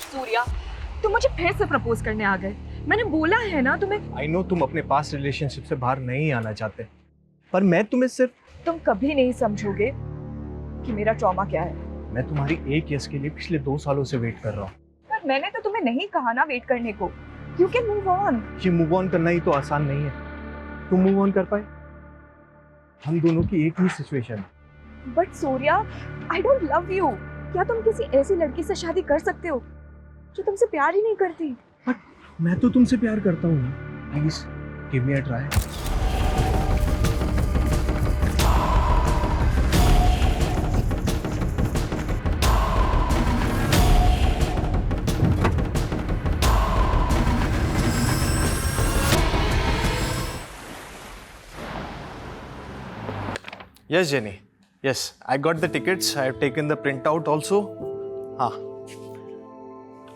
सूर्या, तुम मुझे फिर से प्रपोज करने आ गए। मैंने बोला है ना तुम्हें। आई नो तुम अपने पास्ट रिलेशनशिप से बाहर नहीं आना चाहते, पर मैं तुम्हें सिर्फ तुम कभी नहीं समझोगे कि मेरा ट्रॉमा क्या है। मैं तुम्हारी एक यस के लिए पिछले 2 सालों से वेट कर रहा हूँ। पर मैंने तो तुम्हें नहीं कहा ना वेट करने को। You can move on. ये मूव ऑन करना ही तो आसान नहीं है। तुम मूव ऑन कर पाए? हम दोनों की एक ही सिचुएशन है। But Surya, I don't love you. क्या तुम किसी ऐसी लड़की से शादी कर सकते हो जो तुमसे प्यार ही नहीं करती? मैं तो तुमसे प्यार करता हूँ। Please give me a try. Yes, Jenny. Yes, I got the tickets. I have taken the printout also.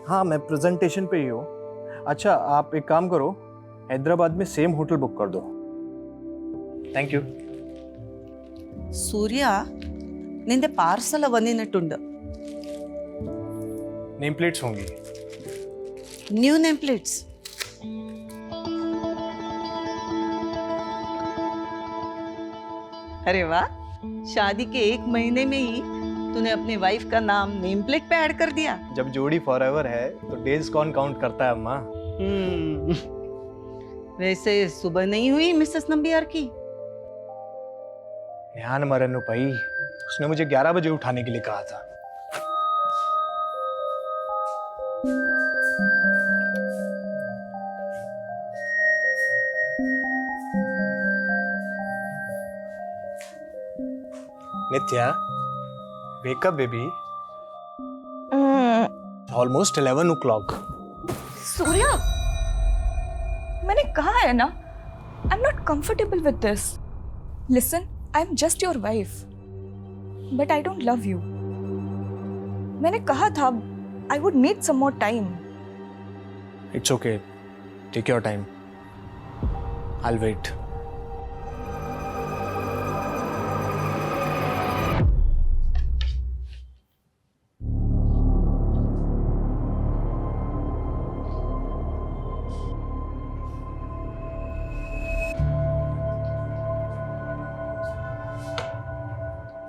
हाँ मैं प्रेजेंटेशन पे ही हूँ। अच्छा आप एक काम करो, हैदराबाद में सेम होटल बुक कर दो। Thank you. സൂര്യ നിന്റെ പാർസൽ വന്നിട്ടുണ്ട്. नेम प्लेट्स होंगी। New name plates. अरे वाह, शादी के 1 महीने में ही तूने अपनी वाइफ का नाम नेम प्लेट पे ऐड कर दिया. जब जोड़ी फॉरएवर है तो डेज कौन काउंट करता है अम्मा? वैसे सुबह नहीं हुई मिसेस नंबियार की? ध्यान मरनु भाई, उसने मुझे 11 बजे उठाने के लिए कहा था। नित्या, wake up baby. Almost 11 o'clock. Surya, मैंने कहा है ना, I am not comfortable with this. Listen, I am just your wife, but I don't love you. मैंने कहा था I would need some more time. It's okay. Take your time. I'll wait.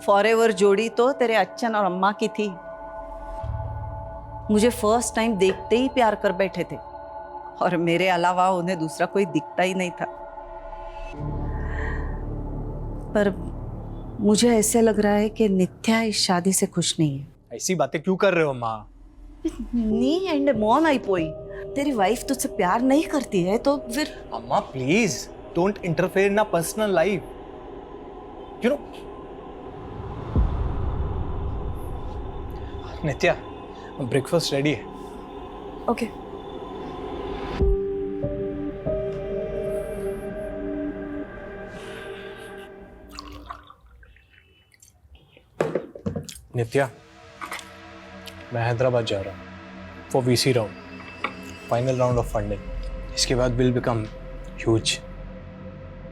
Forever जोड़ी तो तेरे अच्छन और अम्मा की थी. मुझे फर्स्ट टाइम देखते ही प्यार कर बैठे थे और मेरे अलावा उन्हें दूसरा कोई दिखता ही नहीं था. पर मुझे ऐसे लग रहा है कि नित्या इस शादी से खुश नहीं है. ऐसी बातें क्यों कर रहे हो माँ? नी एंड मॉन आई पोई. तेरी वाइफ तुझसे प्यार नहीं करती है तो फिर? अम्मा please don't interfere in personal life. You know Nitya, breakfast ready है. ओके। नित्या, मैं हैदराबाद जा रहा हूँ for VC round, final round of funding. इसके बाद विल बिकम ह्यूज.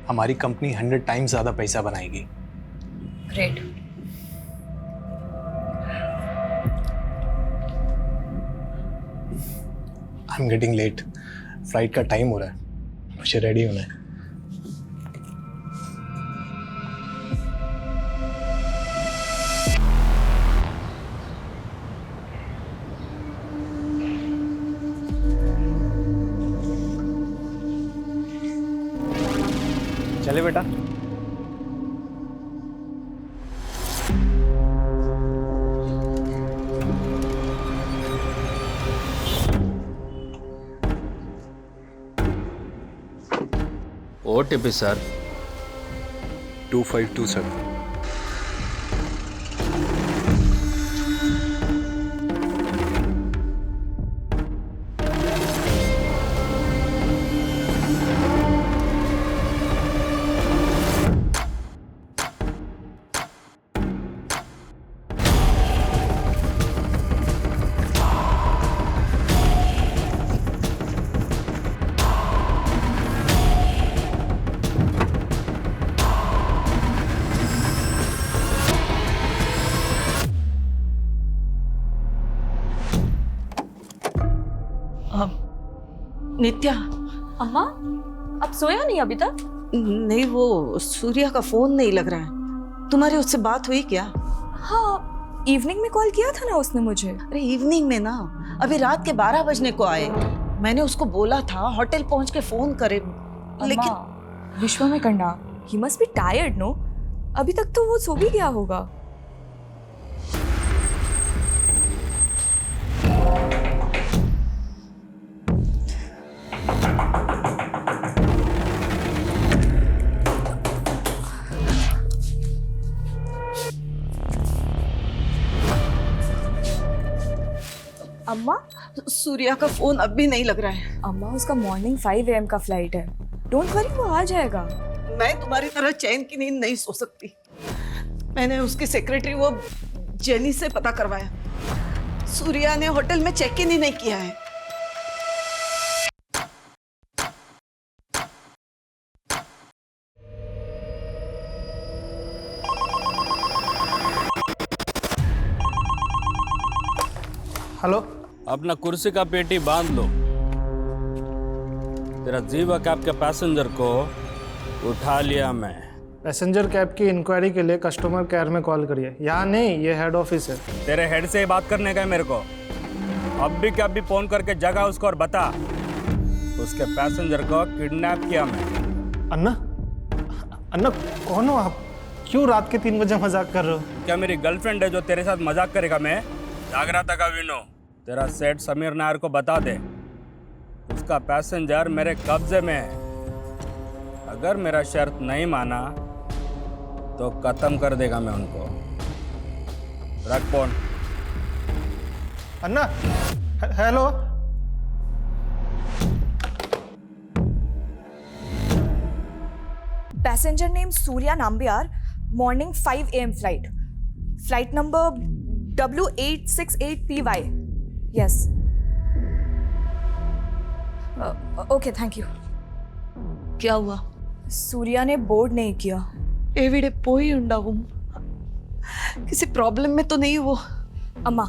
हमारी कंपनी 100 टाइम्स ज़्यादा पैसा बनाएगी. Great. I am getting late. Flight का टाइम हो रहा है, मुझे रेडी होना है. चले बेटा. OTP sir. 2527. नित्या, अम्मा अब सोया नहीं अभी तक? नहीं वो सूर्या का फोन नहीं लग रहा है। तुम्हारी उससे बात हुई क्या? हाँ, इवनिंग में कॉल किया था ना उसने मुझे। अरे इवनिंग में ना, अभी रात के 12 बजने को आए। मैंने उसको बोला था होटल पहुंच के फोन करे, लेकिन विश्वा में करना, he must be tired no. अभी तक तो वो सो भी गया होगा। अम्मा, सूर्या का फोन अब भी नहीं लग रहा है। अम्मा उसका मॉर्निंग 5 AM का फ्लाइट है। डोंट वरी, वो आ जाएगा। मैं तुम्हारी तरह चैन की नींद नहीं सो सकती। मैंने उसकी सेक्रेटरी वो जेनी से पता करवाया। सूर्या ने होटल में चेक इन ही नहीं किया है। हेलो। अपना कुर्सी का पेटी बांध लो। तेरा जीवा कैब के पैसेंजर को उठा लिया मैं। पैसेंजर कैब की इंक्वायरी के लिए कस्टमर केयर में कॉल करिए। यहाँ नहीं, ये हेड ऑफिस है। तेरे हेड से ही बात करने का है मेरे को। अब भी क्या भी फोन करके जगा उसको और बता, उसके पैसेंजर को किडनैप किया मैं। अन्ना, अन्ना कौन हो आप? क्यों रात के 3 बजे मजाक कर रहे हो? क्या मेरी गर्लफ्रेंड है जो तेरे साथ मजाक करेगा? मैं जाग रहा था का विनो। तेरा सेठ समीर नायर को बता दे, उसका पैसेंजर मेरे कब्जे में है। अगर मेरा शर्त नहीं माना तो खत्म कर देगा मैं उनको। रख phone. Anna, hello. Passenger name Surya Nambiar, morning 5 AM flight, flight number W868PY। Yes, okay, thank you. क्या हुआ? सूर्या ने बोर्ड नहीं किया। एविडे पोई उंडावुम। किसी प्रॉब्लम में तो नहीं वो? अम्मा,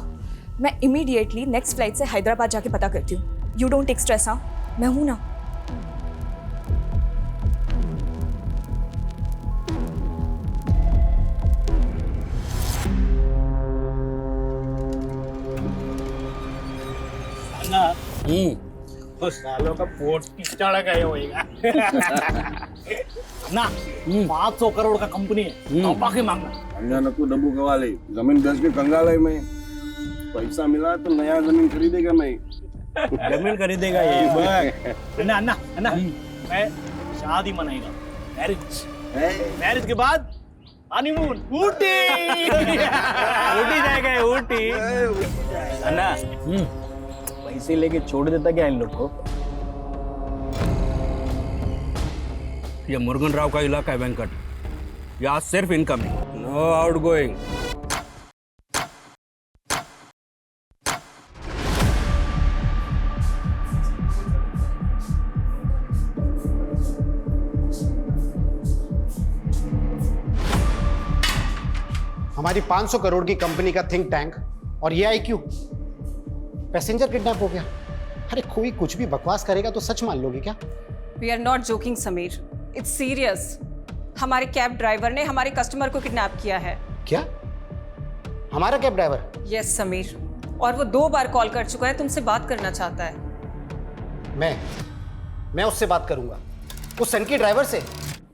मैं इमीडिएटली नेक्स्ट फ्लाइट से हैदराबाद जाके पता करती हूँ। You don't take stress. हाँ, मैं हूं ना। सालों का पोर्ट पिछड़ा गए होएगा ना। 500 करोड़ का कंपनी है, तो बाकी मांगना। अचानक को डब्बू कवा ले, जमीन बेच के कंगाल है मैं। पैसा मिला तो नया जमीन खरीदेगा मैं। जमीन खरीदेगा ये। अन्ना अन्ना अन्ना, मैं शादी मनाएगा, मैरिज के बाद हनीमून ऊटी। ऊटी जाएगा, ऊटी। अन्ना पैसे लेके छोड़ देता क्या इन लोग को? ये मुरुगन राव का इलाका है वेंकट। यहाँ सिर्फ इनकमिंग, नो आउटगोइंग। हमारी 500 करोड़ की कंपनी का थिंक टैंक और ये IQ, पैसेंजर किडनैप हो गया। अरे कोई कुछ भी बकवास करेगा तो सच मान लोगे क्या? We are not joking Sameer, it's serious. हमारे कैब ड्राइवर ने हमारे कस्टमर को किडनैप किया है। क्या? हमारा कैब ड्राइवर? यस समीर, और वो 2 बार कॉल कर चुका है, तुमसे बात करना चाहता है। मैं उससे बात करूंगा, उस सन की ड्राइवर से?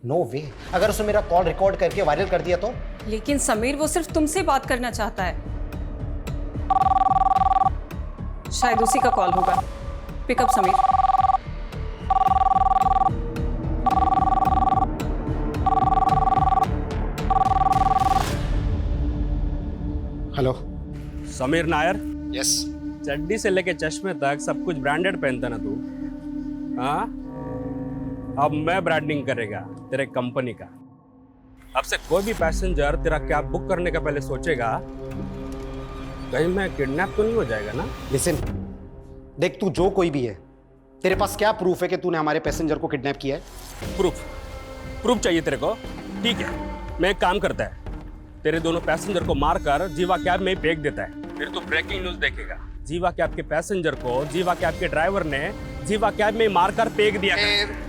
नो वे। अगर उसने मेरा कॉल रिकॉर्ड करके वायरल कर दिया तो? लेकिन समीर वो सिर्फ तुमसे बात करना चाहता है। शायद उसी का कॉल होगा। Pickup Sameer. Hello Sameer Nair. Yes. चड्डी से लेके चश्मे तक सब कुछ ब्रांडेड पहनता ना तू? हाँ, अब मैं ब्रांडिंग करेगा तेरे कंपनी का। अब से कोई भी पैसेंजर तेरा कैब बुक करने का पहले सोचेगा कहीं मैं किडनैप तो नहीं हो जाएगा ना। लिसन, देख तू जो कोई भी है, तेरे पास क्या प्रूफ है कि तूने हमारे पैसेंजर को किडनैप किया है? प्रूफ चाहिए तेरे को? ठीक है, मैं एक काम करता है, तेरे दोनों पैसेंजर को मारकर जीवा कैब में ही फेंक देता है। फिर तू ब्रेकिंग न्यूज देखेगा, जीवा कैब के पैसेंजर को जीवा कैब के ड्राइवर ने जीवा कैब में मारकर फेंक दिया।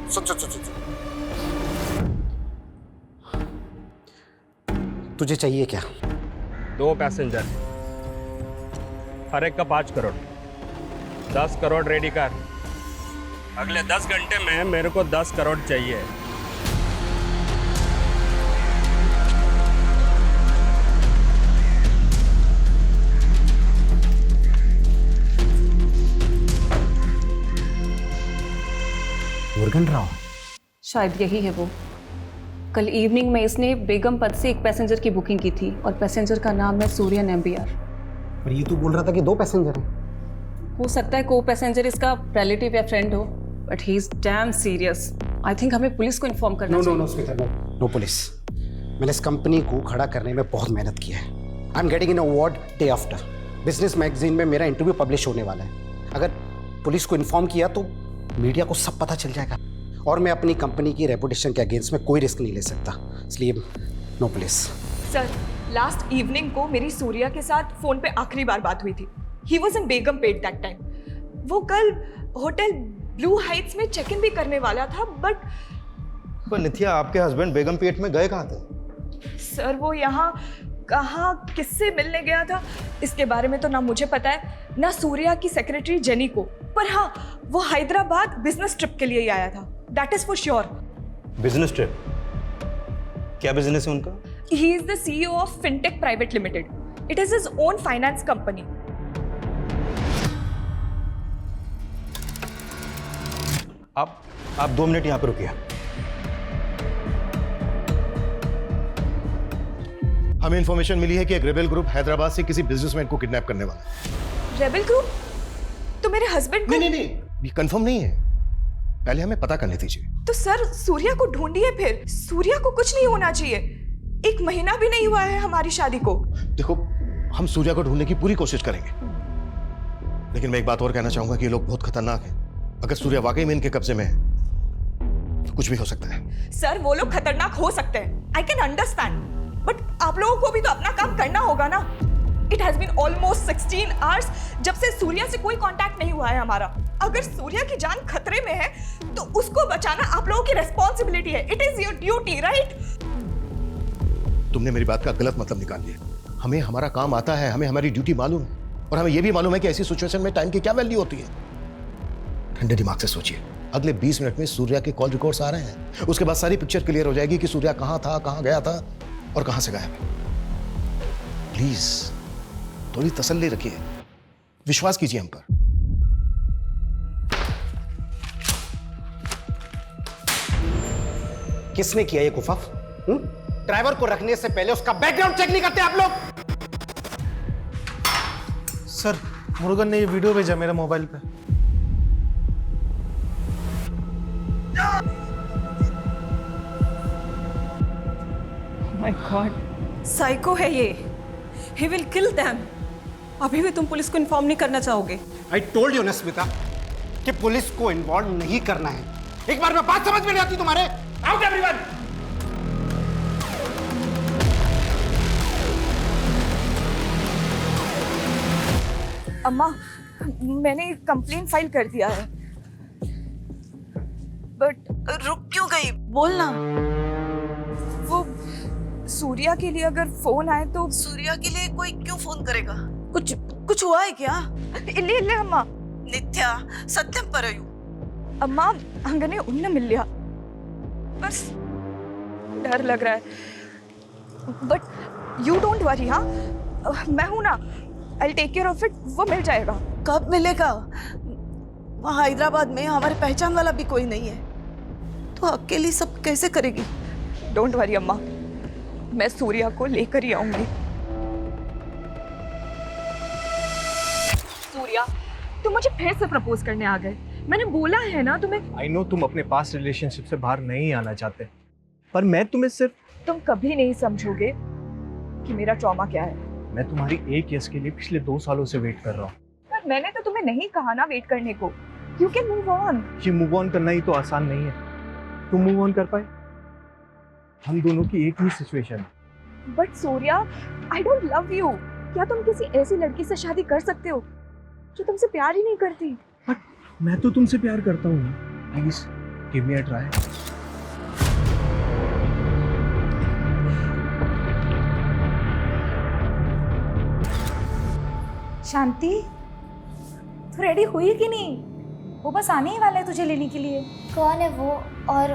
सुन। तुझे चाहिए क्या? 2 पैसेंजर, हर एक का 5 करोड़, 10 करोड़ रेडी कर। अगले 10 घंटे में मेरे को 10 करोड़ चाहिए। मुर्गन राव? शायद यही है वो। कल इवनिंग में इसने बेगम पद से एक पैसेंजर की बुकिंग की थी और पैसेंजर का नाम है सूर्यन MBR। पर ये तो बोल रहा था कि 2 पैसेंजर हैं। हो सकता है को पैसेंजर इसका रिलेटिव या फ्रेंड हो, but he is damn serious. I think हमें पुलिस को इन्फॉर्म करना चाहिए। No Smita, no police. मैंने इस कंपनी को खड़ा करने में बहुत मेहनत की है। आई am getting an award day after. Business magazine में मेरा इंटरव्यू पब्लिश होने वाला है। अगर पुलिस को इन्फॉर्म किया तो मीडिया को सब पता चल जाएगा और मैं अपनी कंपनी की रेपुटेशन के अगेंस्ट में कोई रिस्क नहीं ले सकता, इसलिए no police. Sir, last evening को मेरी सूर्या के साथ फोन पे आखिरी बार बात हुई थी। He was in Begumpet that time. वो कल होटल ब्लू हाइट्स में चेक इन भी करने वाला था, बट नित्या, आपके हस्बैंड बेगमपेट में गए कहाँ थे? सर, वो यहाँ कहाँ किससे मिलने गया था इसके बारे में तो ना मुझे पता है ना सूर्या की सेक्रेटरी जेनी को, पर हाँ वो हैदराबाद बिजनेस ट्रिप के लिए ही आया था, that is for sure. Business trip? क्या बिजनेस है उनका? He is the CEO of fintech private limited. It is his own finance company. आप 2 मिनट यहाँ पे रुकिए। हमें इंफॉर्मेशन मिली है कि एक रेबेल ग्रुप हैदराबाद से किसी बिजनेसमैन को किडनैप करने वाला है। Rebel group? तो मेरे हस्बैंड को? नहीं, ये कंफर्म नहीं है, पहले हमें पता करने दीजिए। तो सर, सूर्या को ढूंढिए फिर। सूर्या को कुछ नहीं होना चाहिए। 1 महीना भी नहीं हुआ है हमारी शादी को। देखो, हम सूर्या को ढूंढने की पूरी कोशिश करेंगे, लेकिन मैं एक बात और कहना चाहूंगा कि ये लोग बहुत खतरनाक हैं। अगर सूर्या वाकई में इनके कब्जे में है तो कुछ भी हो सकता है। सर, वो लोग खतरनाक हो सकते हैं, आई कैन अंडरस्टैंड, बट आप लोगों को भी तो अपना काम करना होगा ना। It has been almost 16 hours जब से सूर्या से कोई कांटेक्ट नहीं हुआ है हमारा। अगर सूर्या की जान खतरे में है तो उसको बचाना आप लोगों की रिस्पॉन्सिबिलिटी है। It is your duty, right? तुमने मेरी बात का गलत मतलब निकाल लिया। हमें हमारा काम आता है, हमें हमारी ड्यूटी मालूम है, और हमें यह भी मालूम है कि ऐसी सिचुएशन में टाइम की क्या वैल्यू होती है। ठंडे दिमाग से सोचिए, अगले 20 मिनट में सूर्या के कॉल रिकॉर्ड्स आ रहे हैं, उसके बाद सारी पिक्चर क्लियर हो जाएगी कि सूर्या कहां था, कहां गया था और कहां से गायब है। प्लीज थोड़ी तसल्ली रखिए, विश्वास कीजिए हम पर। किसने किया ये कुफाफ? ड्राइवर को रखने से पहले उसका बैकग्राउंड चेक नहीं करते आप लोग? सर, मुरुगन ने ये वीडियो भेजा मेरे मोबाइल पे। माय गॉड, साइको है ये। He will kill them. अभी भी तुम पुलिस को इन्फॉर्म नहीं करना चाहोगे? आई टोल्ड यू ना स्मिता कि पुलिस को इन्वॉल्व नहीं करना है। एक बार में बात समझ में नहीं आती तुम्हारे? Out everyone. अम्मा, मैंने कंप्लेंट फाइल कर दिया है, बट रुक क्यों गई? बोलना। वो सूर्या के लिए अगर फोन आए तो। सूर्या के लिए कोई क्यों फोन करेगा? कुछ हुआ है क्या? इल्ले अम्मा। नित्या, सत्यम परयू। अम्मा, अंगने उन्ने मिल लिया, बस डर लग रहा है। But you don't worry. हाँ, मैं हूं ना, I'll take care of it। वो मिल जाएगा। कब मिलेगा? वहाँ हैदराबाद में हमारे पहचान वाला भी कोई नहीं है, तो अकेली सब कैसे करेगी? डोंट वरी अम्मा, मैं सूर्या को लेकर ही आऊंगी। सूर्या, तुम मुझे फिर से प्रपोज करने आ गए। मैंने बोला है ना तुम्हें। आई नो तुम अपने पास्ट रिलेशनशिप से बाहर नहीं आना चाहते, पर मैं तुम्हें सिर्फ। तुम कभी नहीं समझोगे कि मेरा ट्रॉमा क्या है। मैं तुम्हारी एक यस के लिए पिछले 2 सालों से वेट कर रहा हूँ। पर मैंने तो तुम्हें नहीं कहा ना वेट करने को। You can move on. ये मूव ऑन करना ही तो आसान नहीं है। तुम मूव ऑन कर पाए? हम दोनों की एक ही सिचुएशन है। But Surya, I don't love you. क्या तुम किसी ऐसी लड़की से शादी कर सकते हो जो तुमसे प्यार ही नहीं करती। मैं तो तुमसे प्यार करता हूँ, please give me a try. Shanti, तू रेडी हुई कि नहीं? वो बस आने ही वाला है तुझे लेने के लिए। कौन है वो और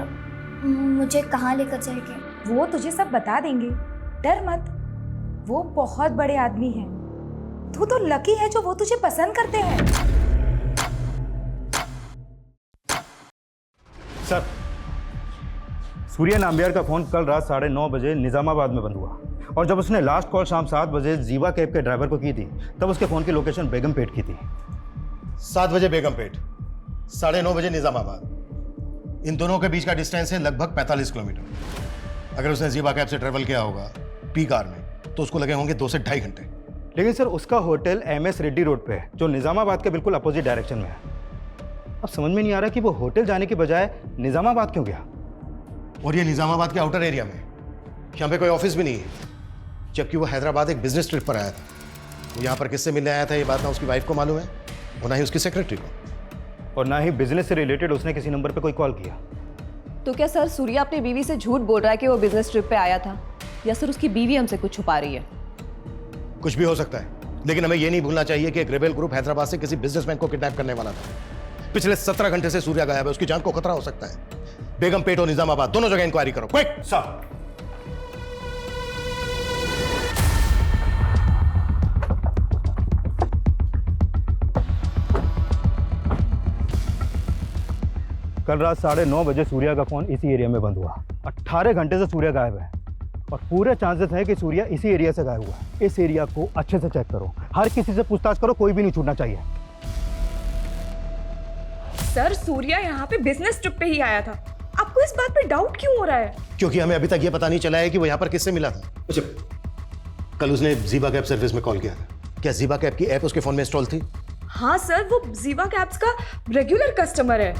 मुझे कहाँ लेकर जाएंगे? वो तुझे सब बता देंगे, डर मत। वो बहुत बड़े आदमी हैं। तू तो लकी है जो वो तुझे पसंद करते हैं। सर, सूर्या नाम्बियार का फोन कल रात 9:30 बजे निजामाबाद में बंद हुआ और जब उसने लास्ट कॉल शाम 7 बजे जीवा कैब के ड्राइवर को की थी तब उसके फोन की लोकेशन बेगमपेट की थी। 7 बजे बेगमपेट, 9:30 बजे निजामाबाद। इन दोनों के बीच का डिस्टेंस है लगभग 45 किलोमीटर। अगर उसने जीवा कैब से ट्रेवल किया होगा पी कार में तो उसको लगे होंगे 2 से 2.5 घंटे। लेकिन सर उसका होटल MS रेड्डी रोड पे है जो निजामाबाद के बिल्कुल अपोजिट डायरेक्शन में है। अब समझ में नहीं आ रहा कि वो होटल जाने के बजाय निजामाबाद क्यों गया। और ये निजामाबाद के आउटर एरिया में, यहाँ पे कोई ऑफिस भी नहीं है, जबकि वो हैदराबाद एक बिजनेस ट्रिप पर आया था। वो यहाँ पर किससे मिलने आया था ये बात ना उसकी वाइफ को मालूम है और ना ही उसकी सेक्रेटरी को। और ना ही बिजनेस से रिलेटेड उसने किसी नंबर पे कोई कॉल किया। तो क्या सर सूर्या अपनी बीवी से झूठ बोल रहा है कि वो बिजनेस ट्रिप पे आया था, या सर उसकी बीवी हमसे कुछ छुपा रही है? कुछ भी हो सकता है, लेकिन हमें ये नहीं भूलना चाहिए कि एक रेबेल ग्रुप हैदराबाद से किसी बिजनेसमैन को किडनैप करने वाला था। पिछले 17 घंटे से सूर्या गायब है, उसकी जान को खतरा हो सकता है। बेगमपेट और निजामाबाद दोनों जगह इंक्वायरी करो, क्विक। सर, कल रात 9:30 बजे सूर्या का फोन इसी एरिया में बंद हुआ। 18 घंटे से सूर्या गायब है और पूरे चांसेस हैं कि सूर्या इसी एरिया से गायब हुआ है। इस एरिया को अच्छे से चेक करो, हर किसी से पूछताछ करो, कोई भी नहीं छूटना चाहिए। सर, सूर्या यहाँ पे बिजनेस ट्रिप पे ही आया था। आपको इस बात पे डाउट क्यों हो रहा है? क्योंकि हमें अभी तक ये पता नहीं चला है कि वो यहाँ पर किससे मिला था। अच्छा, कल उसने जीवा कैब सर्विस में कॉल किया था। क्या जीवा कैब की ऐप उसके फोन में इंस्टॉल थी? हाँ सर, वो जीवा कैब्स का रेगुलर कस्टमर है।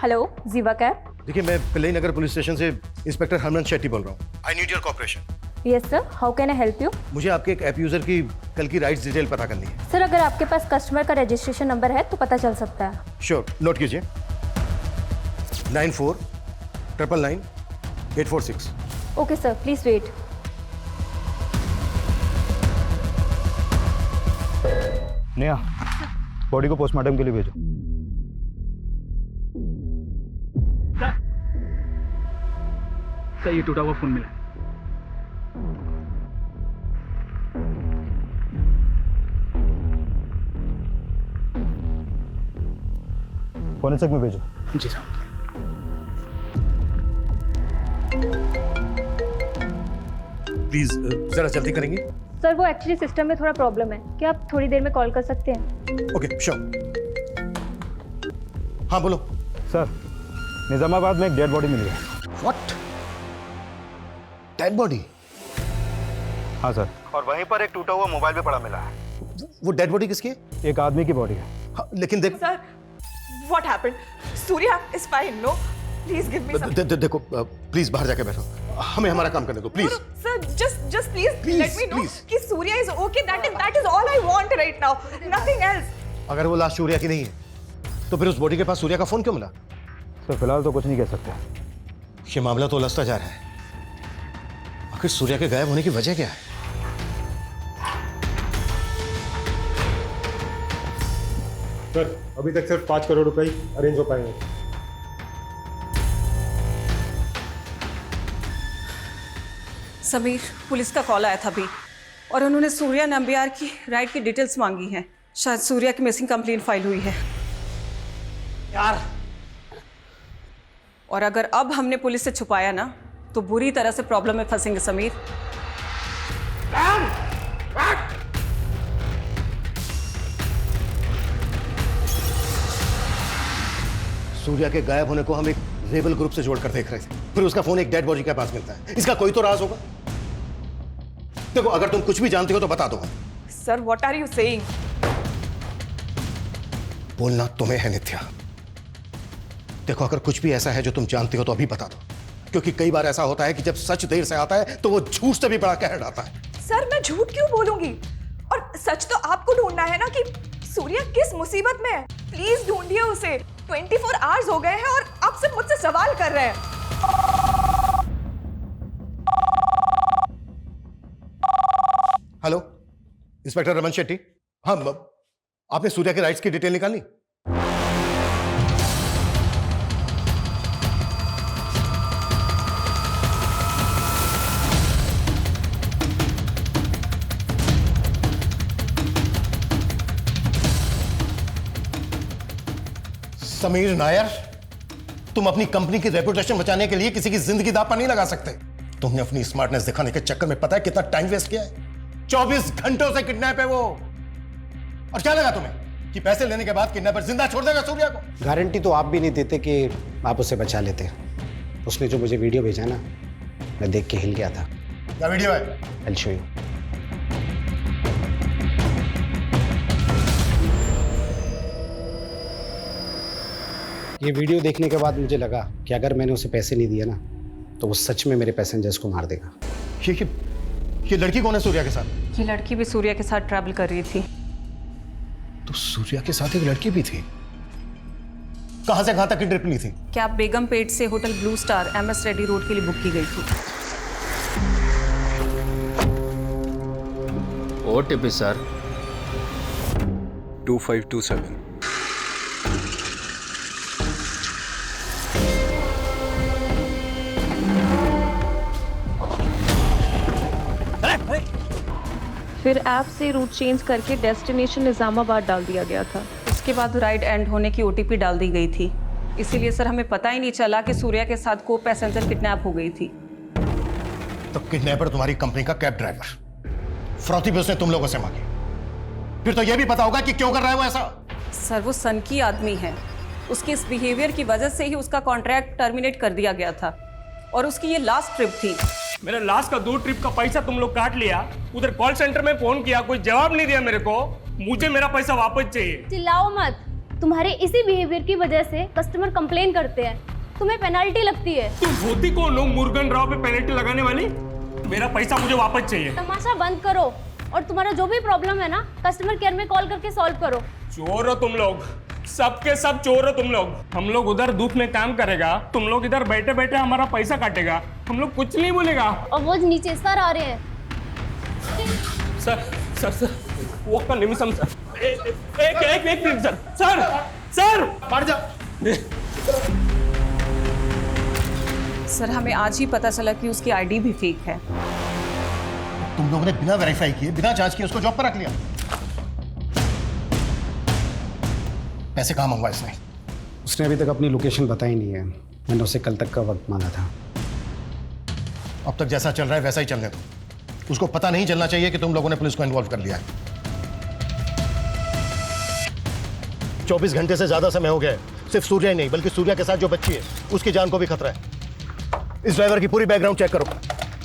हेलो, जीवा कैब। देखिए, मैं पिल्लई नगर पुलिस स्टेशन से इंस्पेक्टर हरमन शेट्टी बोल रहा हूँ। I need your cooperation. Yes sir, how can I help you? मुझे आपके एक ऐप यूजर की कल की राइड्स डिटेल पता करनी है। सर, अगर आपके पास कस्टमर का रजिस्ट्रेशन नंबर है तो पता चल सकता है। श्योर, नोट कीजिए। 94999846। Okay sir, please wait. Neha, body को पोस्टमार्टम के लिए भेजो। सर, ये टूटा हुआ फोन मिला। फोरेंसिक में भेजो। जी साहब। प्लीज जरा जल्दी करेंगे। सर, वो एक्चुअली सिस्टम में थोड़ा प्रॉब्लम है, क्या आप थोड़ी देर में कॉल कर सकते हैं? Okay, sure. हाँ बोलो। सर, निजामाबाद में एक डेड बॉडी मिली है। व्हाट? Dead body? हाँ सर, और वहीं पर एक टूटा हुआ मोबाइल भी पड़ा मिला है। वो डेड बॉडी किसकी है? एक आदमी की बॉडी है। हाँ, लेकिन देख sir, what happened? Surya is fine, no? Please give me some. देखो, प्लीज बाहर जाके बैठो, हमें हमारा काम करने दो, please. Sir, just please let me know please. कि Surya is okay. That is all I want right now. Nothing else. अगर वो लाश सूर्या की नहीं है तो फिर उस बॉडी के पास सूर्या का फोन क्यों मिला? सर, फिलहाल तो कुछ नहीं कह सकते। ये मामला तो उलझता जा रहा है। आखिर सूर्या के गायब होने की वजह क्या है? सर, अभी तक सिर्फ 5 करोड़ रुपए अरेंज हो पाए हैं। समीर, पुलिस का कॉल आया था अभी और उन्होंने सूर्या नाम्बियार की राइड की डिटेल्स मांगी हैं। शायद सूर्या की मिसिंग कंप्लेंट फाइल हुई है यार। और अगर अब हमने पुलिस से छुपाया ना तो बुरी तरह से प्रॉब्लम में फंसेंगे समीर। सूर्या के गायब होने को हम एक रेबल ग्रुप से जोड़कर देख रहे थे, फिर उसका फोन एक डेड बॉडी के पास मिलता है। इसका कोई तो राज होगा। देखो, अगर तुम कुछ भी जानती हो तो बता दो। Sir, what are you saying? बोलना तुम्हें है नित्या। देखो, अगर कुछ भी ऐसा है जो तुम जानती हो तो अभी बता दो, क्योंकि कई बार ऐसा होता है कि जब सच देर से आता है तो वो झूठ से भी बड़ा कहर आता है। सर, मैं झूठ क्यों बोलूंगी? और सच तो आपको ढूंढना है ना कि सूर्या किस मुसीबत में है। प्लीज ढूंढिए उसे। 24 आवर्स हो गए हैं और आप सिर्फ मुझसे सवाल कर रहे हैं। Hello, inspector Raman Shetty. हाँ, आपने सूर्या के राइट्स की डिटेल निकाली? समीर नायर, तुम अपनी कंपनी की रेपुटेशन बचाने के लिए किसी की जिंदगी दांव पर नहीं लगा सकते। तुमने अपनी स्मार्टनेस दिखाने के चक्कर में पता है कितना टाइम वेस्ट किया है? 24 घंटों से किडनैप है वो। और क्या लगा तुम्हें कि पैसे लेने के बाद किडनैपर जिंदा छोड़ देगा सूर्या को? गारंटी तो आप भी नहीं देते कि आप उसे बचा लेते। उसने जो मुझे वीडियो भेजा ना, मैं देख के हिल गया था। क्या वीडियो है? I'll show you. ये वीडियो देखने के बाद मुझे लगा कि अगर मैंने उसे पैसे नहीं दिए ना, तो वो सच में मेरे पैसेंजर्स को मार देगा। ये लड़की कौन है सूर्या के साथ? ये लड़की भी सूर्या के साथ ट्रैवल कर रही थी। तो सूर्या के साथ एक लड़की भी थी। कहां से कहां तक की ट्रिप ली थी? कैब बेगमपेट से hotel blue star MS Reddy road के लिए बुक की गई थी। OTP sir 2527। फिर ऐप से रूट चेंज करके डेस्टिनेशन निजामाबाद डाल दिया गया था। उसके बाद राइड एंड होने की OTP डाल दी गई थी। इसीलिए सर हमें पता ही नहीं चला कि सूर्या के साथ को पैसेंजर किडनैप हो गई थी। तो किडनैपर तुम्हारी कंपनी का कैब ड्राइवर, फ्रॉती भी उसने तुम लोगों से मांगी। फिर तो यह भी पता होगा कि क्यों कर रहा है वो ऐसा। सर वो सन की आदमी है। उसके इस बिहेवियर की वजह से ही उसका कॉन्ट्रैक्ट टर्मिनेट कर दिया गया था और उसकी ये लास्ट ट्रिप थी। मेरे लास्ट का 2 ट्रिप का पैसा तुम लोग काट लिया। उधर कॉल सेंटर में फोन किया, कोई जवाब नहीं दिया मेरे को। मुझे मेरा पैसा वापस चाहिए। चिल्लाओ मत, तुम्हारे इसी बिहेवियर की वजह से कस्टमर कंप्लेन करते हैं, तुम्हें पेनल्टी लगती है। तुम होती कौन हो मुर्गन राव पे पेनल्टी लगाने वाली? मेरा पैसा मुझे वापस चाहिए। तमाशा बंद करो और तुम्हारा जो भी प्रॉब्लम है ना, कस्टमर केयर में कॉल करके सॉल्व करो। चोर हो तुम लोग, सबके सब चोर हो तुम लोग। हम लोग उधर धूप में काम करेगा, तुम लोग इधर बैठे बैठे हमारा पैसा काटेगा। हम लोग कुछ नहीं बोलेगा। और वो नीचे सर आ रहे हैं। सर सर सर ఒక్క నిమిషం सर। एक मिनट सर। सर सर मर जा। सर हमें आज ही पता चला कि उसकी ID भी फेक है। तुम लोगों ने बिना वेरीफाई किए, बिना जांच किए उसको जॉब पर रख लिया। पैसे कहाँ मंगवाए इसने? उसने अभी तक अपनी लोकेशन बताई नहीं है। मैंने उसे कल तक का वक्त मांगा था। अब तक जैसा चल रहा है वैसा ही चलने दो। उसको पता नहीं चलना चाहिए कि तुम लोगों ने पुलिस को इन्वॉल्व कर लिया है। 24 घंटे से ज्यादा समय हो गया है। सिर्फ सूर्या ही नहीं बल्कि सूर्या के साथ जो बच्ची है उसकी जान को भी खतरा है। इस ड्राइवर की पूरी बैकग्राउंड चेक करो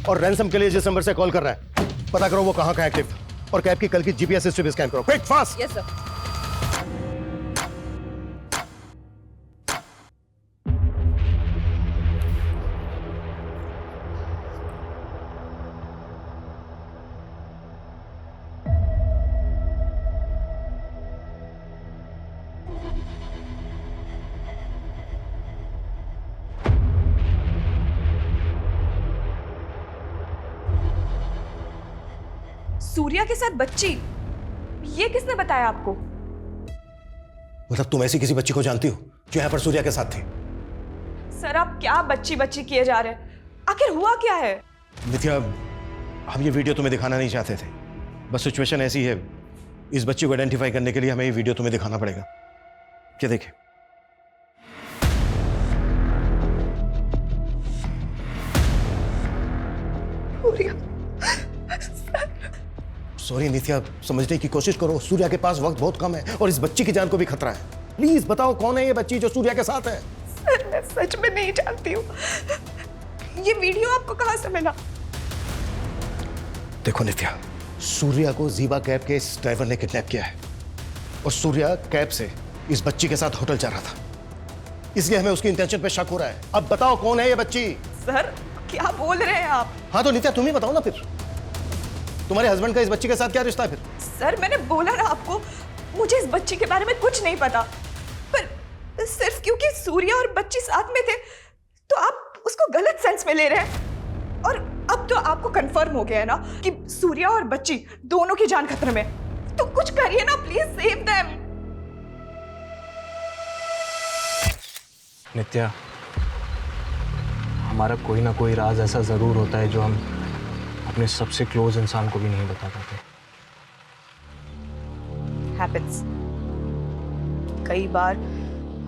और रैंसम के लिए जिस नंबर से कॉल कर रहा है पता करो वो कहाँ का एक्टिव था और कैब की कल की GPS हिस्ट्री भी स्कैन करो। Quick fast. Yes sir. Surya के साथ बच्ची, ये किसने बताया आपको? मतलब तुम ऐसी किसी बच्ची को जानती हो जो यहाँ पर सूर्या के साथ थी? सर आप क्या बच्ची बच्ची किए जा रहे हैं? आखिर हुआ क्या है? नित्या, हम ये वीडियो तुम्हें दिखाना नहीं चाहते थे। बस सिचुएशन ऐसी है, इस बच्ची को आइडेंटिफाई करने के लिए हमें ये वीडियो तुम्हें दिखाना पड़ेगा। क्या देखे? सॉरी नित्या, समझने की कोशिश करो। सूर्या के पास वक्त बहुत कम है और इस बच्ची की जान को भी खतरा है। प्लीज बताओ कौन है ये बच्ची जो सूर्या के साथ है? सर मैं सच में नहीं जानती हूँ। ये वीडियो आपको कहाँ से मिला? देखो नित्या, सूर्या को जीवा कैब के इस ड्राइवर ने किडनैप किया है और सूर्या कैब से इस बच्ची के साथ होटल जा रहा था, इसलिए हमें उसकी इंटेंशन पे शक हो रहा है। अब बताओ कौन है ये बच्ची? सर क्या बोल रहे हैं आप? हाँ तो नित्या तुम ही बताओ ना फिर, तुम्हारे हस्बैंड का इस बच्ची के साथ क्या रिश्ता है फिर? सर मैंने बोला ना आपको, मुझे इस बच्ची के बारे में कुछ नहीं पता, पर सिर्फ क्योंकि सूर्या और बच्ची साथ में थे तो आप उसको गलत सेंस में ले रहे हैं। और अब तो आपको कंफर्म हो गया है ना कि सूर्या और बच्ची दोनों की जान खतरे में, तो कुछ करिए ना प्लीज, सेव देम। नित्या, हमारा कोई ना कोई राज ऐसा जरूर होता है जो हम अपने सबसे क्लोज इंसान को भी नहीं बता पाते। हैपेंस। कई बार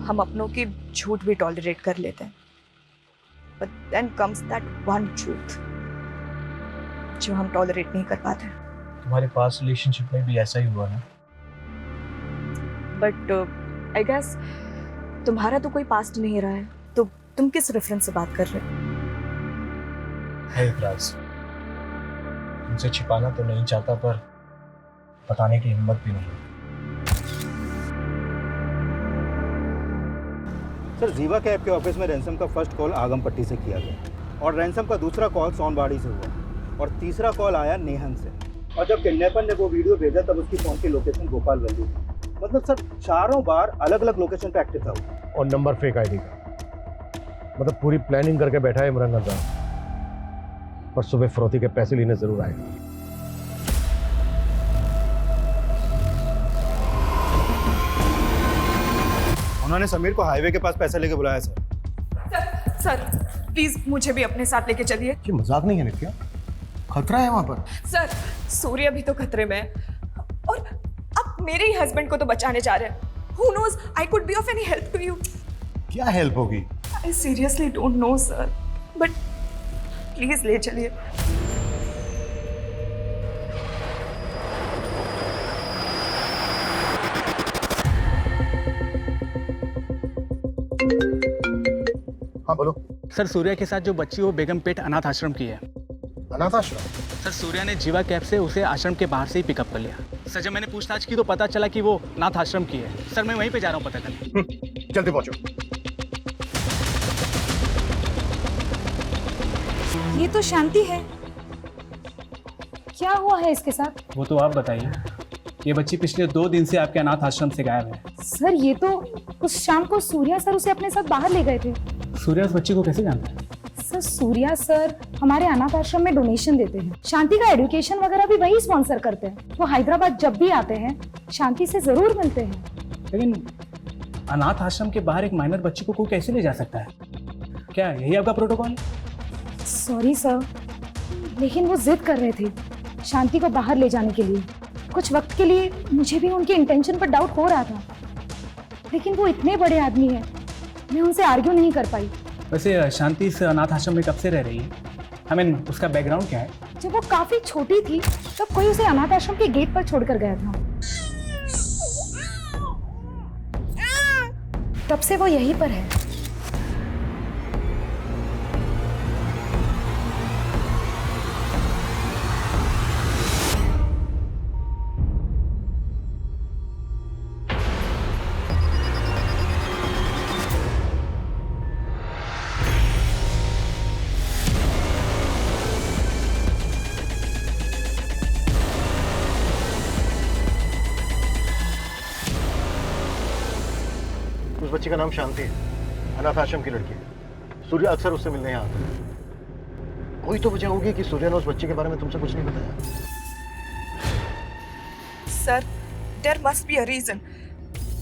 हम अपनों की झूठ भी टॉलरेट कर लेते हैं, but then comes that one truth जो हम टॉलरेट नहीं कर पाते। तुम्हारे पास रिलेशनशिप में भी ऐसा ही हुआ ना? बट आई गेस तुम्हारा तो कोई पास्ट नहीं रहा है, तो तुम किस रेफरेंस से बात कर रहे हो? है एक राज, तुमसे छिपाना तो नहीं चाहता पर बताने की हिम्मत भी नहीं। सर, जीवा कैब के ऑफिस में रैंसम का फर्स्ट कॉल आगमपट्टी से किया गया और रैंसम का दूसरा कॉल सोनबाड़ी से हुआ और तीसरा कॉल आया नेहन से। और जब किडनैपर ने वो वीडियो भेजा तब उसकी फोन की लोकेशन गोपाल वैली थी। मतलब सर, चारों बार अलग अलग लोकेशन पे एक्टिव था वो। और नंबर फेक आईडी का, मतलब पूरी प्लानिंग करके बैठा है इमरान खान, पर सुबह फरोती के पैसे लेने जरूर आएगा। उन्होंने समीर को हाईवे के पास पैसे लेके बुलाया सर। सर प्लीज मुझे भी अपने साथ लेके चलिए। ये मजाक नहीं है नित्या, खतरा है वहां पर। सर सूर्या भी तो खतरे में है और आप मेरे ही हस्बैंड को तो बचाने जा रहे हैं। Who knows, I could be of any help to you. क्या हेल्प होगी? I seriously don't know, sir. But please ले चलिए। हाँ बोलो। सर, सूर्या के साथ जो बच्ची वो बेगमपेट अनाथ आश्रम की है। अनाथ आश्रम? सर, सूर्या ने जीवा कैब से उसे आश्रम के बाहर से ही पिकअप कर लिया। सर, जब मैंने पूछताछ की तो पता चला कि वो अनाथ आश्रम की है। सर, मैं वहीं पे जा रहा हूँ पता करने। जल्दी पहुंचो। ये तो शांति है, क्या हुआ है इसके साथ? वो तो आप बताइए। ये बच्ची पिछले 2 दिन से आपके अनाथ आश्रम से गायब है। सर ये तो उस शाम को सूर्या सर उसे अपने साथ बाहर ले गए थे। सूर्या उस बच्ची को कैसे जानता है? सर सूर्या सर हमारे अनाथ आश्रम में डोनेशन देते हैं। शांति का एजुकेशन वगैरह भी वही स्पॉन्सर करते हैं। वो हैदराबाद जब भी आते हैं शांति से जरूर मिलते हैं। लेकिन अनाथ आश्रम के बाहर एक माइनर बच्ची को कोई कैसे ले जा सकता है? क्या यही आपका प्रोटोकॉल? सॉरी सर, लेकिन वो जिद कर रहे थे शांति को बाहर ले जाने के लिए। कुछ वक्त के लिए मुझे भी उनके इंटेंशन पर डाउट हो रहा था, लेकिन वो इतने बड़े आदमी हैं, मैं उनसे आर्ग्यू नहीं कर पाई। वैसे शांति इस अनाथ आश्रम में कब से रह रही है? I mean, उसका बैकग्राउंड क्या है? जब वो काफी छोटी थी तब कोई उसे अनाथ आश्रम के गेट पर छोड़कर गया था। तब से वो यहीं पर है। उस बच्ची का नाम शांति है, अनाथ आश्रम की लड़की है। सूर्या अक्सर उससे मिलने यहाँ आता है। कोई तो वजह होगी कि सूर्या ने उस बच्ची के बारे में तुमसे कुछ नहीं बताया। Sir there must be a reason,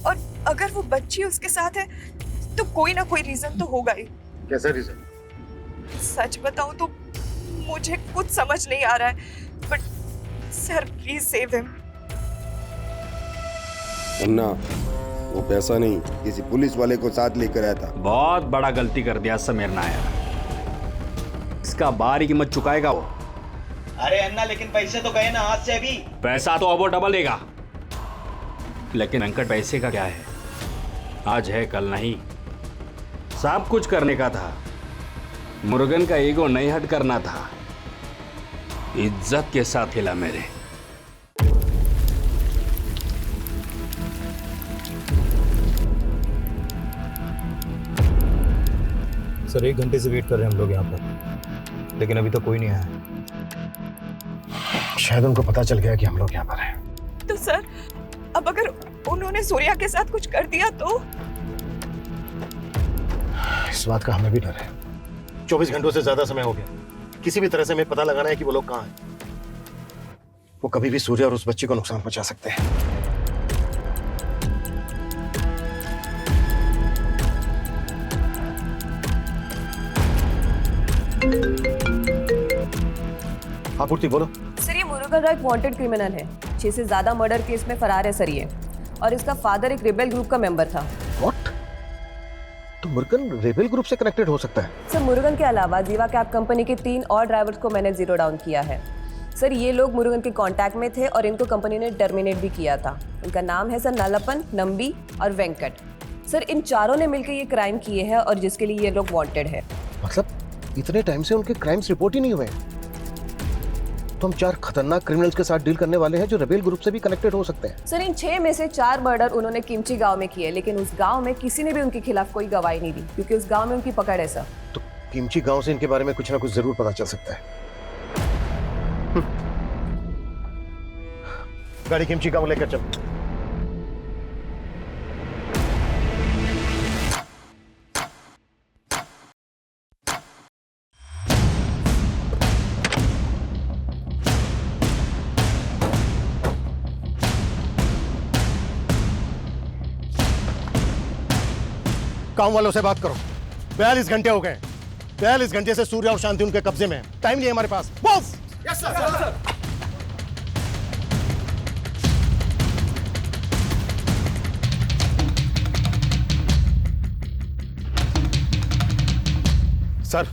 और अगर वो बच्ची उसके साथ है तो कोई ना कोई रीजन तो होगा ही। कैसा रीजन? सच बताऊं तो मुझे कुछ समझ नहीं आ रहा है, but sir please save him. Anna, वो पैसा नहीं, किसी पुलिस वाले को साथ लेकर आया था। बहुत बड़ा गलती कर दिया समीर नायर। इसका बाहरी कीमत चुकाएगा वो। अरे अन्ना, लेकिन पैसे तो गए ना हाथ से अभी। पैसा तो अब वो डबल लेगा, लेकिन अंकट पैसे का क्या है? आज है कल नहीं। सब कुछ करने का था, मुर्गन का ईगो नहीं हट करना था। इज्जत के साथ हिला मेरे। सर 1 घंटे से वेट कर रहे हैं हम लोग यहाँ पर, लेकिन अभी तक कोई नहीं आया। शायद उनको पता चल गया कि हम लोग यहाँ पर हैं। अब अगर उन्होंने सूर्या के साथ कुछ कर दिया तो? इस बात का हमें भी डर है। 24 घंटों से ज्यादा समय हो गया, किसी भी तरह से हमें पता लगाना है कि वो लोग कहाँ हैं। वो कभी भी सूर्या और उस बच्ची को नुकसान पहुंचा सकते हैं। हाँ पूर्ति बोलो। सर ये मुरुगन एक वांटेड क्रिमिनल है, 6 से ज्यादा मर्डर केस में फरार है सर ये, और इसका फादर एक रेबेल ग्रुप का मेंबर था। व्हाट? तो मुरुगन रेबेल ग्रुप से कनेक्टेड हो सकता है? सर मुरुगन के अलावा जीवा कैब कंपनी के 3 और ड्राइवर्स को मैंने जीरो डाउन किया है। सर ये लोग मुरुगन के कांटेक्ट में थे और इनको कंपनी ने टर्मिनेट भी किया था। इनका नाम है सर नलपन, नंबी और वेंकट। सर इन चारों ने मिलकर ये क्राइम किए हैं और जिसके लिए ये लोग वांटेड है। मतलब इतने टाइम से उनके क्राइम्स रिपोर्ट ही नहीं हुए? तो हम 4 खतरनाक क्रिमिनल्स के साथ डील करने वाले हैं जो रेबेल ग्रुप से भी कनेक्टेड हो सकते हैं। सर इन 6 में से 4 मर्डर उन्होंने किमची गांव में किए, लेकिन उस गांव में किसी ने भी उनके खिलाफ कोई गवाही नहीं दी क्योंकि उस गांव में उनकी पकड़ है सर। तो किमची गांव से इनके बारे में कुछ ना कुछ जरूर पता चल सकता है। गाड़ी किमची गांव लेकर चल। गांव वालों से बात करो। 42 घंटे हो गए। 42 घंटे से सूर्या और शांति उनके कब्जे में है। टाइम नहीं है हमारे पास। मूव! Yes sir. सर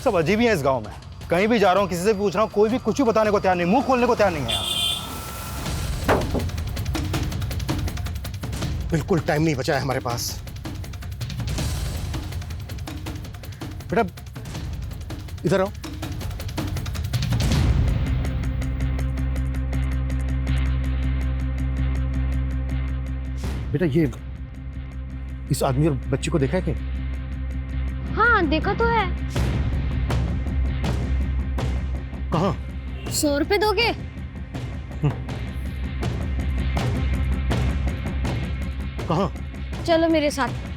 सब अजीब ही है इस गांव में। कहीं भी जा रहा हूँ, किसी से भी पूछ रहा हूँ, कोई भी कुछ भी बताने को तैयार नहीं, मुंह खोलने को तैयार नहीं है यहाँ। बिल्कुल टाइम नहीं बचा है हमारे पास। बेटा इधर आओ। बेटा ये इस आदमी और बच्ची को देखा है क्या? हाँ देखा तो है। कहाँ? 100 रुपए दोगे? कहाँ? चलो मेरे साथ।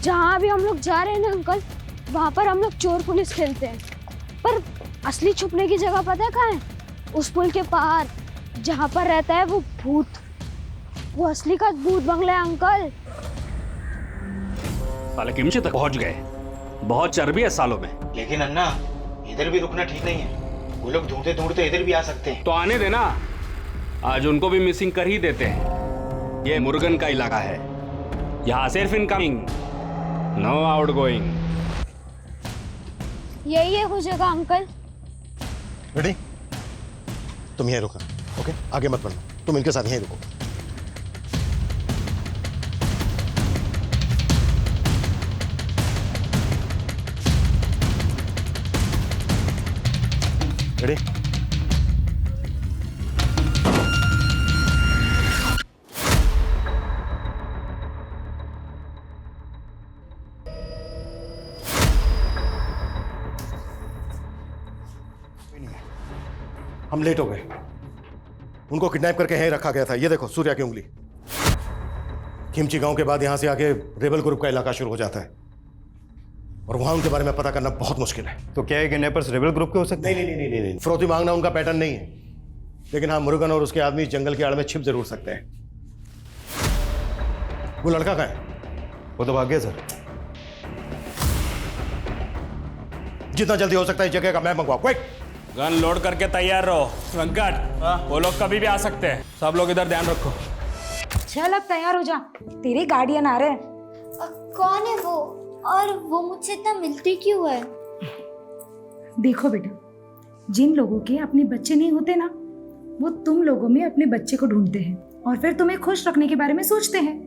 जहाँ भी हम लोग जा रहे हैं ना अंकल, वहाँ पर हम लोग चोर पुलिस खेलते हैं, पर असली छुपने की जगह पता है कहाँ है? उस पुल के पार जहाँ पर रहता है वो भूत, वो असली का भूत बंगला है अंकल। साले किमची तक पहुंच गए, बहुत चर्बी है सालों में। लेकिन अन्ना इधर भी रुकना ठीक नहीं है, वो लोग ढूंढते ढूंढते इधर भी आ सकते हैं। तो आने देना, आज उनको भी मिसिंग कर ही देते हैं। ये मुरुगन का इलाका है, यहाँ सिर्फ इनकमिंग, नो आउटगोइंग। यही है वो जगह अंकल। रेडी? तुम यहीं रुको, ओके? आगे मत बढ़ना, तुम इनके साथ यहीं रुको। रेडी? हम लेट हो गए। उनको किडनैप करके यहीं रखा गया था। ये देखो सूर्या की उंगली। खिमची गांव के बाद यहां से आगे रेबल ग्रुप का इलाका शुरू हो जाता है और वहां उनके बारे में पता करना बहुत मुश्किल है। तो क्या है किडनैपर्स रेबल ग्रुप के हो सकते हैं? नहीं। फिरौती मांगना उनका पैटर्न नहीं है, लेकिन हाँ मुरुगन और उसके आदमी जंगल की आड़ में छिप जरूर सकते हैं। वो लड़का कहाँ है? वो तो भाग गया सर। जितना जल्दी हो सकता है इस जगह का मैप मंगवाओ, क्विक। गन लोड करके तैयार रहो। वेंकट, वो लोग कभी भी आ सकते हैं, सब लोग इधर ध्यान रखो। चल अब तैयार हो जा, तेरे गार्डियन आ रहे हैं। कौन है वो, और वो मुझसे इतना मिलती क्यों है? देखो बेटा, जिन लोगों के अपने बच्चे नहीं होते ना, वो तुम लोगों में अपने बच्चे को ढूंढते हैं और फिर तुम्हें खुश रखने के बारे में सोचते हैं।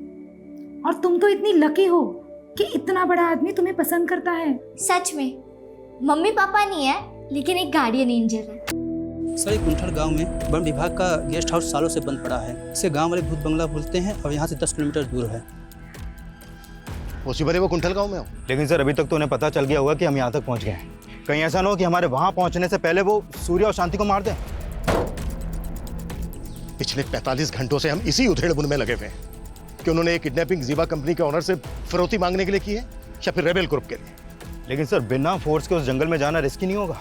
और तुम तो इतनी लकी हो कि इतना बड़ा आदमी तुम्हें पसंद करता है। सच में मम्मी पापा नहीं है, लेकिन एक गार्डियन एंजल है। सर ये कुंठल गांव में वन विभाग का गेस्ट हाउस सालों से बंद पड़ा है। इसे गांव वाले भूत बंगला बोलते हैं और यहाँ से 10 किलोमीटर दूर है। उसी बड़े वो कुंठल गांव में हो। लेकिन सर अभी तक तो उन्हें पता चल गया होगा कि हम यहाँ तक पहुँच गए हैं। कहीं ऐसा ना हो कि हमारे वहाँ पहुँचने से पहले वो सूर्या और शांति को मार दें। पिछले 45 घंटों से हम इसी उधेड़-बुन में लगे हुए हैं कि उन्होंने एक किडनैपिंग जीवा कंपनी के ओनर से फिरौती मांगने के लिए की है या फिर रेबेल ग्रुप के लिए। लेकिन सर बिना फोर्स के उस जंगल में जाना रिस्की नहीं होगा?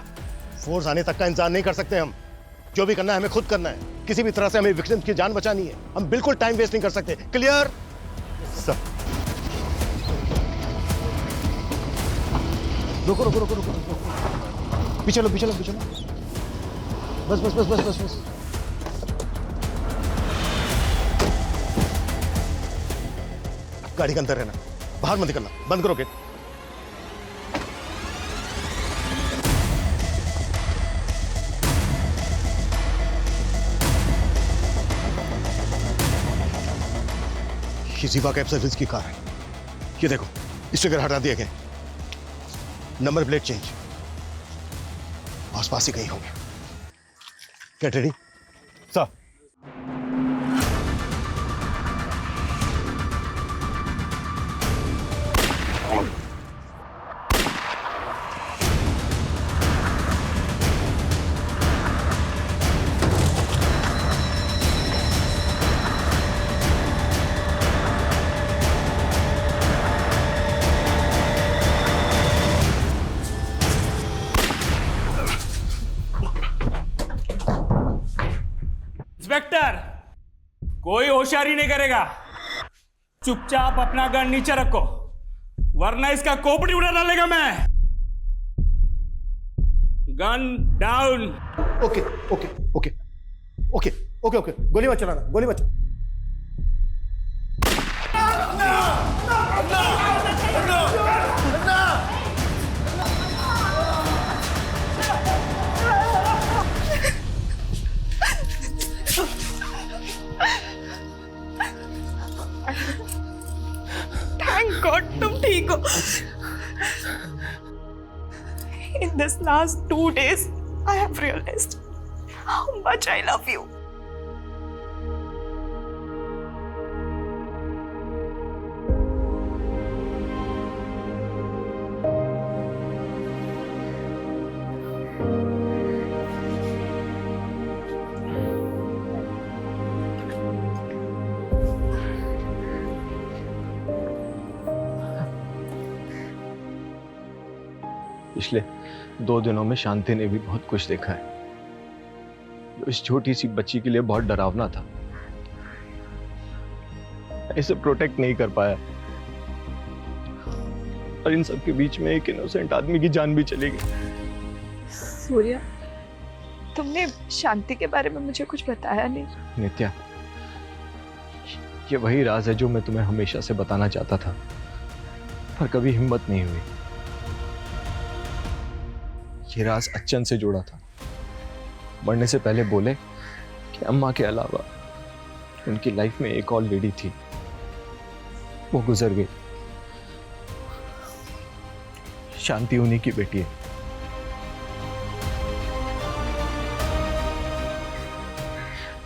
फोर्स आने तक का इंतजार नहीं कर सकते हम। जो भी करना है हमें खुद करना है। किसी भी तरह से हमें विक्टिम्स की जान बचानी है। हम बिल्कुल टाइम वेस्ट नहीं कर सकते। क्लियर? सर रुको रुको रुको रुको रुको। पीछे लो पीछे लो पीछे लो। बस बस बस बस बस बस। गाड़ी के अंदर रहना, बाहर मत निकलना। बंद करो गेट। ये जीवा कैब सर्विस की कार है। ये देखो स्टिकर हटा दिए गए, नंबर प्लेट चेंज, आसपास ही कहीं होंगे। Get ready sir. इंस्पेक्टर, कोई होशियारी नहीं करेगा। चुपचाप अपना गन नीचे रखो, वरना इसका खोपड़ी उड़ा डालेगा मैं। Gun down. Okay okay okay okay okay okay. गोली मत चलाना, गोली मत। Thank God तुम ठीक हो। In this last 2 days, I have realized how much I love you. पिछले 2 दिनों में शांति ने भी बहुत कुछ देखा है जो इस छोटी सी बच्ची के लिए बहुत डरावना था। इसे प्रोटेक्ट नहीं कर पाया और इन सब के बीच में एक इनोसेंट आदमी की जान भी चली गई। सूर्या, तुमने शांति के बारे में मुझे कुछ बताया नहीं। नित्या, ये वही राज है जो मैं तुम्हें हमेशा से बताना चाहता था, पर कभी हिम्मत नहीं हुई। ये राज अच्छन से जुड़ा था। मरने से पहले बोले कि अम्मा के अलावा उनकी लाइफ में एक और लेडी थी, वो गुजर गई। शांति उन्हीं की बेटी है।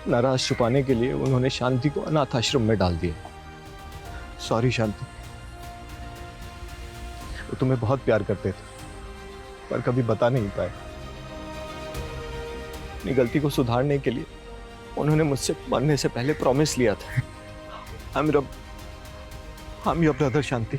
नाराज छुपाने के लिए उन्होंने शांति को अनाथ आश्रम में डाल दिया। सॉरी शांति, वो तुम्हें बहुत प्यार करते थे पर कभी बता नहीं पाए। अपनी गलती को सुधारने के लिए उन्होंने मुझसे मरने से पहले प्रॉमिस लिया था। I'm your brother Shanti.